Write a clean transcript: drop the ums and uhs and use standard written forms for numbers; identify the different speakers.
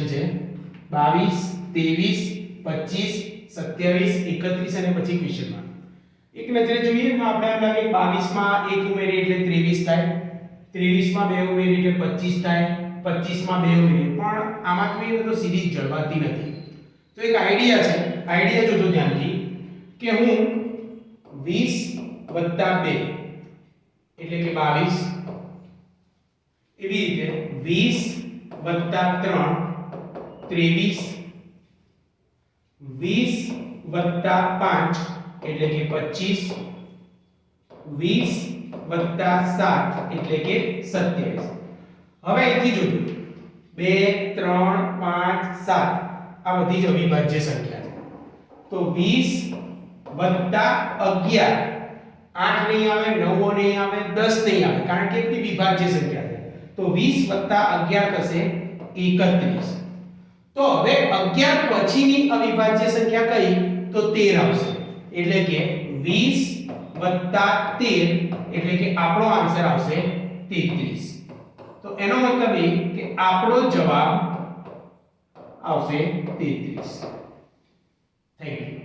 Speaker 1: question છે 22 23 25 27 31 અને પછી ક્વેશ્ચન માં એક નજરે જોઈએ તો આપણે એમ લાગે 22 માં 1 ઉમેરીએ એટલે 23 થાય 23 માં 2 ઉમેરીએ એટલે 25 થાય 25 માં 2 ઉમેરીએ પણ આમાં જોઈએ તો સીધી જળવાતી નથી તો એક આઈડિયા જોજો ધ્યાનથી કે હું 20 2 એટલે કે 22 એવી રીતે 20 3 23 20 5 એટલે કે 25 20 7 એટલે કે 27 હવે અહીંથી જોજો 2 3 5 7 આ બધી જ અવિભાજ્ય સંખ્યા છે તો 20 11 8 નહીં આવે 9 નહીં આવે 10 નહીં આવે કારણ કે બધી વિભાજ્ય સંખ્યા છે તો 20 11 થશે 31 તો હવે 11 પછીની અવિભાજ્ય સંખ્યા કઈ તો 13 આવશે એટલે કે 20 13 એટલે કે આપણો આન્સર આવશે 33 તો એનો મતલબ એ કે આપણો જવાબ આવશે 33 થેન્ક યુ